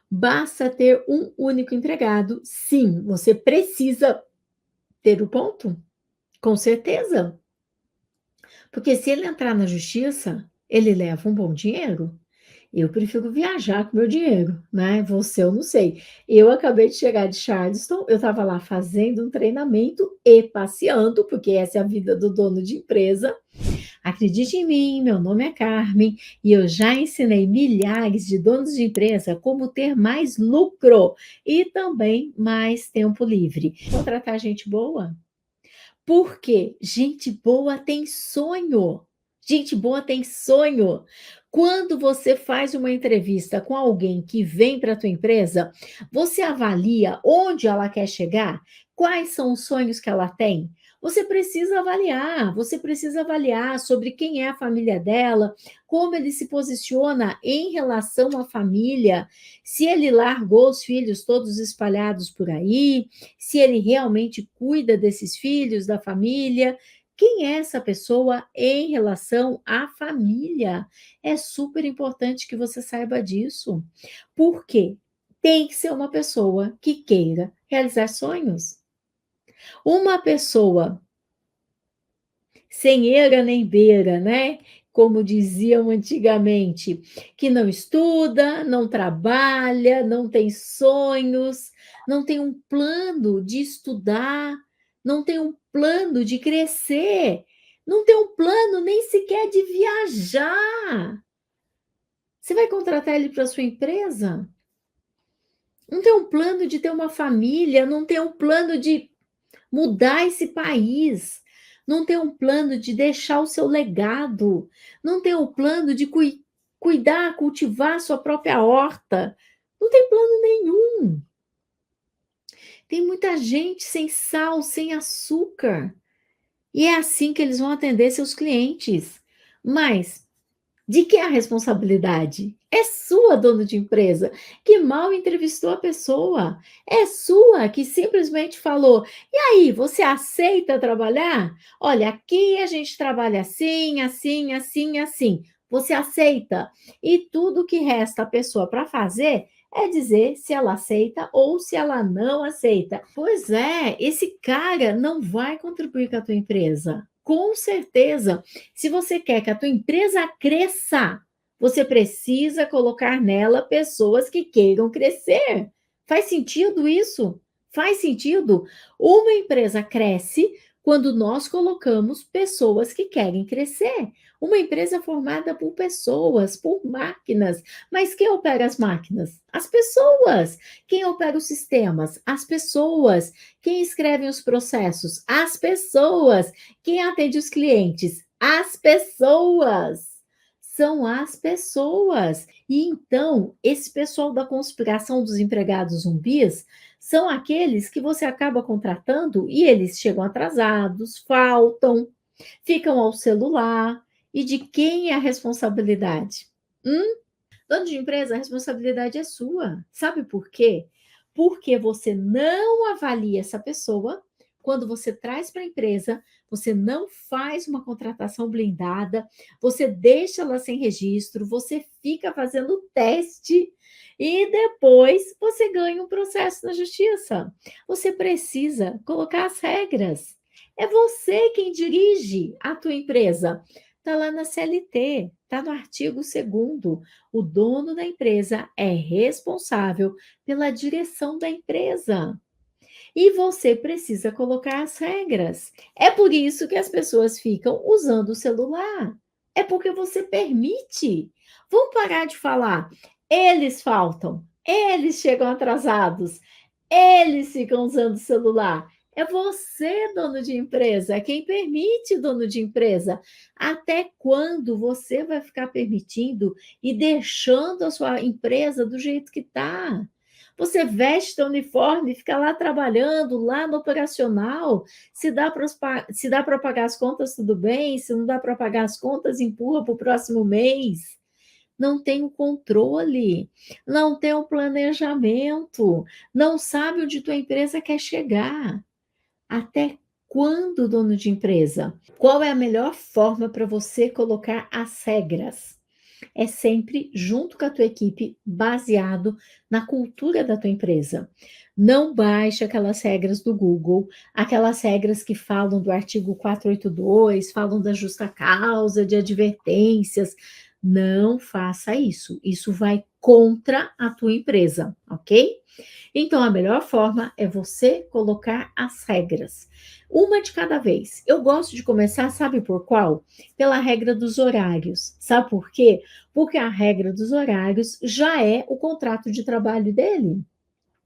Basta ter um único empregado. Sim, você precisa ter o ponto, com certeza. Porque se ele entrar na justiça, ele leva um bom dinheiro. Eu prefiro viajar com meu dinheiro, né? Você, eu não sei. Eu acabei de chegar de Charleston, eu estava lá fazendo um treinamento e passeando, porque essa é a vida do dono de empresa. Acredite em mim, meu nome é Carmen e eu já ensinei milhares de donos de empresa como ter mais lucro e também mais tempo livre. Contratar gente boa? Porque gente boa tem sonho. Gente boa tem sonho. Quando você faz uma entrevista com alguém que vem para a tua empresa, você avalia onde ela quer chegar, quais são os sonhos que ela tem. Você precisa avaliar sobre quem é a família dela, como ele se posiciona em relação à família, se ele largou os filhos todos espalhados por aí, se ele realmente cuida desses filhos, da família. Quem é essa pessoa em relação à família? É super importante que você saiba disso. Por quê? Tem que ser uma pessoa que queira realizar sonhos. Uma pessoa sem eira nem beira, né? Como diziam antigamente, que não estuda, não trabalha, não tem sonhos, não tem um plano de estudar, não tem um plano de crescer, não tem um plano nem sequer de viajar. Você vai contratar ele para sua empresa? Não tem um plano de ter uma família, não tem um plano de mudar esse país, não tem um plano de deixar o seu legado, não tem um plano de cuidar, cultivar sua própria horta, não tem plano nenhum. Tem muita gente sem sal, sem açúcar, e é assim que eles vão atender seus clientes. Mas de quem é a responsabilidade? É sua, dono de empresa, que mal entrevistou a pessoa. É sua, que simplesmente falou: e aí, você aceita trabalhar? Olha, aqui a gente trabalha assim, assim, assim, assim. Você aceita? E tudo que resta a pessoa para fazer é dizer se ela aceita ou se ela não aceita. Pois é, esse cara não vai contribuir com a tua empresa. Com certeza. Se você quer que a tua empresa cresça, você precisa colocar nela pessoas que queiram crescer. Faz sentido isso? Faz sentido? Uma empresa cresce quando nós colocamos pessoas que querem crescer. Uma empresa formada por pessoas, por máquinas. Mas quem opera as máquinas? As pessoas. Quem opera os sistemas? As pessoas. Quem escreve os processos? As pessoas. Quem atende os clientes? As pessoas. São as pessoas. E então, esse pessoal da conspiração dos empregados zumbis são aqueles que você acaba contratando e eles chegam atrasados, faltam, ficam ao celular. E de quem é a responsabilidade? Dono de empresa, a responsabilidade é sua. Sabe por quê? Porque você não avalia essa pessoa quando você traz para a empresa, você não faz uma contratação blindada, você deixa ela sem registro, você fica fazendo teste e depois você ganha um processo na justiça. Você precisa colocar as regras. É você quem dirige a tua empresa. Está lá na CLT, está no artigo 2º. O dono da empresa é responsável pela direção da empresa. E você precisa colocar as regras. É por isso que as pessoas ficam usando o celular. É porque você permite. Vamos parar de falar. Eles faltam, eles chegam atrasados, eles ficam usando o celular. É você, dono de empresa, é quem permite, dono de empresa. Até quando você vai ficar permitindo e deixando a sua empresa do jeito que está? Você veste o uniforme, fica lá trabalhando, lá no operacional. Se dá para pagar as contas, tudo bem. Se não dá para pagar as contas, empurra para o próximo mês. Não tem o controle, não tem o planejamento, não sabe onde tua empresa quer chegar. Até quando, dono de empresa? Qual é a melhor forma para você colocar as regras? é sempre junto com a tua equipe, baseado na cultura da tua empresa. Não baixe aquelas regras do Google, aquelas regras que falam do artigo 482, falam da justa causa, de advertências. Não faça isso. Isso vai contra a tua empresa, ok? Então, a melhor forma é você colocar as regras. Uma de cada vez. Eu gosto de começar, sabe por qual? Pela regra dos horários. Sabe por quê? Porque a regra dos horários já é o contrato de trabalho dele.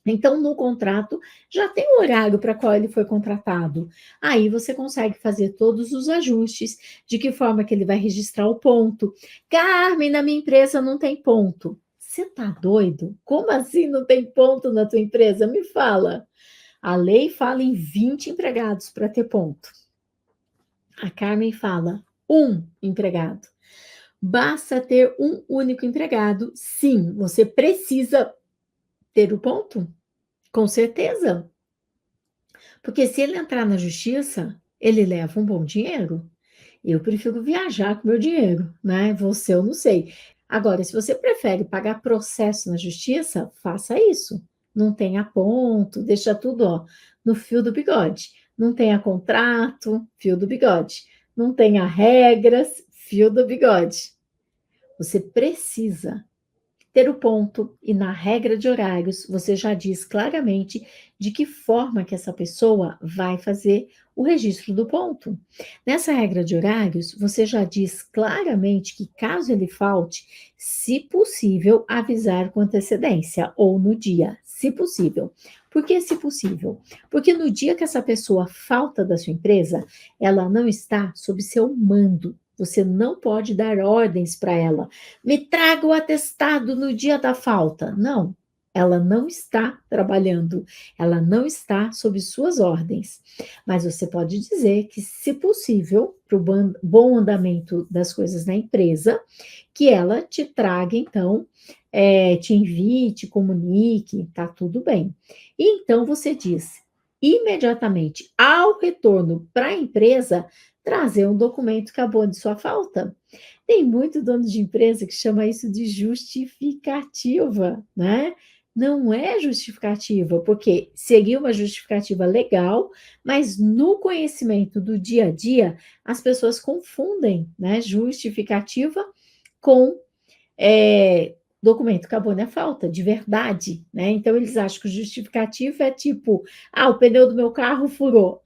Então, no contrato, já tem o horário para qual ele foi contratado. Aí você consegue fazer todos os ajustes, de que forma que ele vai registrar o ponto. Carmen, na minha empresa não tem ponto. Você tá doido? Como assim não tem ponto na tua empresa? Me fala. A lei fala em 20 empregados para ter ponto. A Carmen fala um empregado. Basta ter um único empregado. Sim, você precisa ter o ponto. Com certeza. Porque se ele entrar na justiça, ele leva um bom dinheiro. Eu prefiro viajar com meu dinheiro, né? Você, eu não sei. Agora, se você prefere pagar processo na justiça, faça isso. Não tenha ponto, deixa tudo, ó, no fio do bigode. Não tenha contrato, fio do bigode. Não tenha regras, fio do bigode. Você precisa ter o ponto e na regra de horários você já diz claramente de que forma que essa pessoa vai fazer o registro do ponto. Nessa regra de horários, você já diz claramente que caso ele falte, se possível, avisar com antecedência ou no dia, se possível. Por que se possível? Porque no dia que essa pessoa falta da sua empresa, ela não está sob seu mando. Você não pode dar ordens para ela. Me traga o atestado no dia da falta. Não, ela não está trabalhando, ela não está sob suas ordens. Mas você pode dizer que, se possível, para o bom andamento das coisas na empresa, que ela te traga, então, te envie, te comunique, tá tudo bem. E então você diz, imediatamente ao retorno para a empresa, trazer um documento que abone sua falta. Tem muito dono de empresa que chama isso de justificativa, né? Não é justificativa, porque seria uma justificativa legal, mas no conhecimento do dia a dia, as pessoas confundem, né? Justificativa com documento acabou na falta, de verdade, né? Então eles acham que o justificativo é tipo, o pneu do meu carro furou.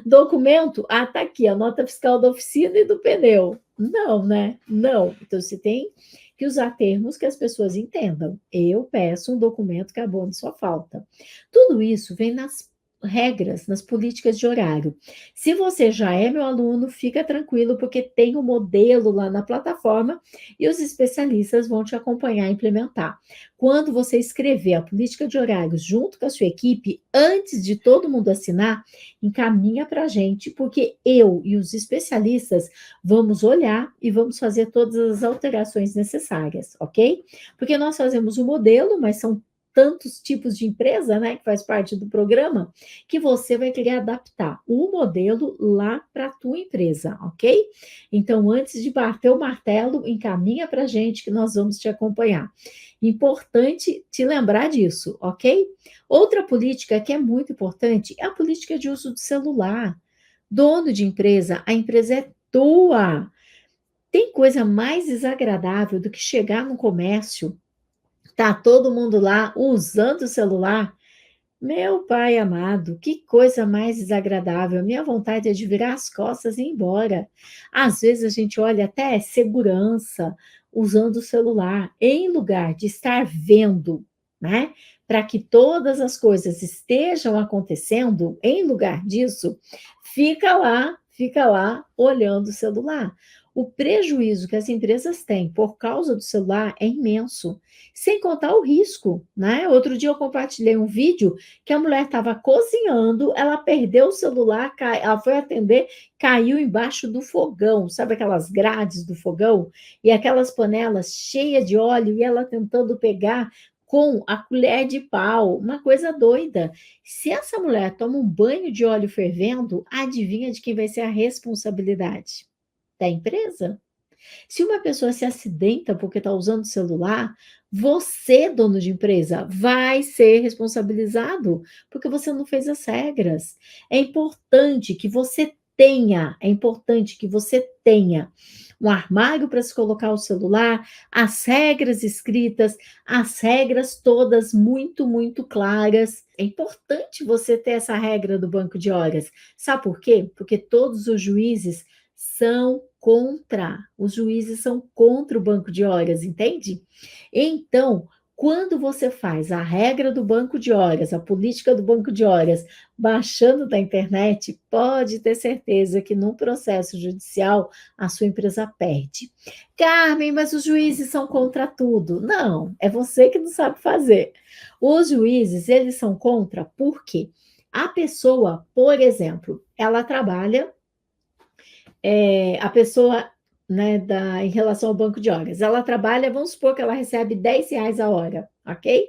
Documento, tá aqui, a nota fiscal da oficina e do pneu. Não, né? Não. Então você tem que usar termos que as pessoas entendam. Eu peço um documento que abone sua falta. Tudo isso vem nas regras, nas políticas de horário. Se você já é meu aluno, fica tranquilo, porque tem um modelo lá na plataforma e os especialistas vão te acompanhar a implementar. Quando você escrever a política de horários junto com a sua equipe, antes de todo mundo assinar, encaminha para a gente, porque eu e os especialistas vamos olhar e vamos fazer todas as alterações necessárias, ok? Porque nós fazemos o modelo, mas são tantos tipos de empresa, né, que faz parte do programa, que você vai querer adaptar o modelo lá para a tua empresa, ok? Então, antes de bater o martelo, encaminha para a gente que nós vamos te acompanhar. Importante te lembrar disso, ok? Outra política que é muito importante é a política de uso do celular. Dono de empresa, a empresa é tua. Tem coisa mais desagradável do que chegar no comércio, tá todo mundo lá usando o celular? Meu pai amado, que coisa mais desagradável. Minha vontade é de virar as costas e ir embora. Às vezes a gente olha até segurança usando o celular, em lugar de estar vendo, né? Para que todas as coisas estejam acontecendo, em lugar disso, fica lá olhando o celular. O prejuízo que as empresas têm por causa do celular é imenso, sem contar o risco, né? Outro dia eu compartilhei um vídeo que a mulher estava cozinhando, ela perdeu o celular, ela foi atender, caiu embaixo do fogão, sabe aquelas grades do fogão? E aquelas panelas cheias de óleo, e ela tentando pegar com a colher de pau, uma coisa doida. Se essa mulher toma um banho de óleo fervendo, adivinha de quem vai ser a responsabilidade? Da empresa? Se uma pessoa se acidenta porque está usando o celular, você, dono de empresa, vai ser responsabilizado, porque você não fez as regras. É importante que você tenha um armário para se colocar o celular, as regras escritas, as regras todas muito, muito claras. É importante você ter essa regra do banco de horas. Sabe por quê? Porque todos os juízes são contra o banco de horas, entende? Então, quando você faz a regra do banco de horas, a política do banco de horas, baixando da internet, pode ter certeza que num processo judicial a sua empresa perde. Carmen, mas os juízes são contra tudo. Não, é você que não sabe fazer. Os juízes, eles são contra porque a pessoa, por exemplo, ela trabalha a pessoa, né, em relação ao banco de horas, ela trabalha, vamos supor que ela recebe R$ 10 a hora, ok?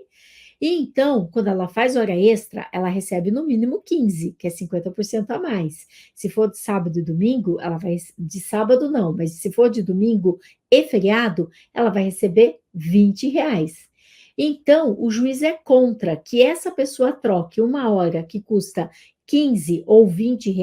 E então, quando ela faz hora extra, ela recebe no mínimo 15, que é 50% a mais. Se for de sábado e domingo, ela vai, de sábado não, mas se for de domingo e feriado, ela vai receber R$ 20. Então, o juiz é contra que essa pessoa troque uma hora que custa 15 ou R$ 20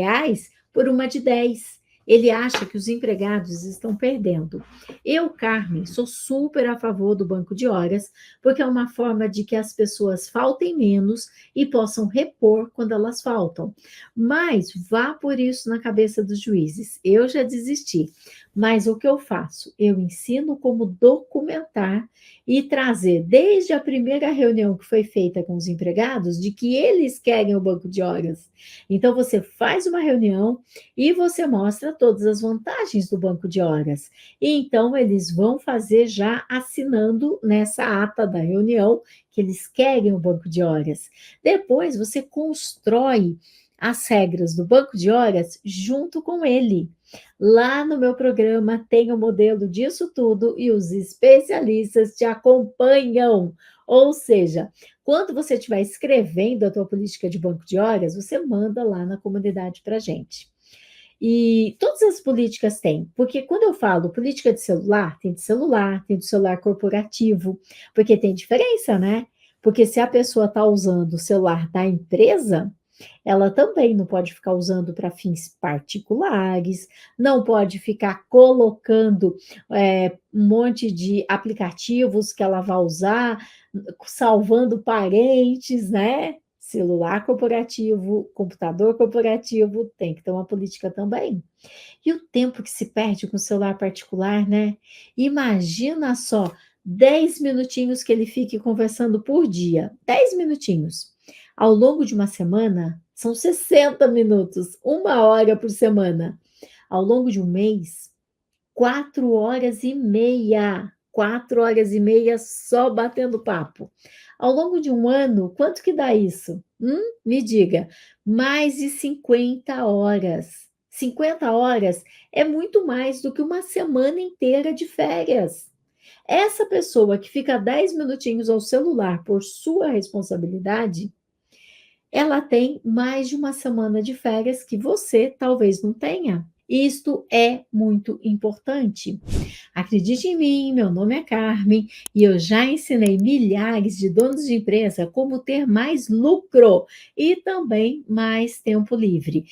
por uma de 10. Ele acha que os empregados estão perdendo. Eu, Carmen, sou super a favor do banco de horas, porque é uma forma de que as pessoas faltem menos e possam repor quando elas faltam. Mas vá por isso na cabeça dos juízes. Eu já desisti. Mas o que eu faço? Eu ensino como documentar e trazer desde a primeira reunião que foi feita com os empregados de que eles querem o banco de horas. Então você faz uma reunião e você mostra todas as vantagens do banco de horas. E então eles vão fazer já assinando nessa ata da reunião que eles querem o banco de horas. Depois você constrói as regras do banco de horas junto com ele. Lá no meu programa tem o modelo disso tudo e os especialistas te acompanham. Ou seja, quando você estiver escrevendo a tua política de banco de horas, você manda lá na comunidade para a gente. E todas as políticas têm, porque quando eu falo política de celular, tem de celular corporativo, porque tem diferença, né? Porque se a pessoa está usando o celular da empresa, ela também não pode ficar usando para fins particulares, não pode ficar colocando um monte de aplicativos que ela vai usar, salvando parentes, né? Celular corporativo, computador corporativo, tem que ter uma política também. E o tempo que se perde com o celular particular, né? Imagina só, 10 minutinhos que ele fique conversando por dia, 10 minutinhos. Ao longo de uma semana, são 60 minutos, uma hora por semana. Ao longo de um mês, 4 horas e meia. 4 horas e meia só batendo papo. Ao longo de um ano, quanto que dá isso? Me diga. Mais de 50 horas. 50 horas é muito mais do que uma semana inteira de férias. Essa pessoa que fica 10 minutinhos ao celular por sua responsabilidade, ela tem mais de uma semana de férias que você talvez não tenha. Isto é muito importante. Acredite em mim, meu nome é Carmen e eu já ensinei milhares de donos de empresa como ter mais lucro e também mais tempo livre.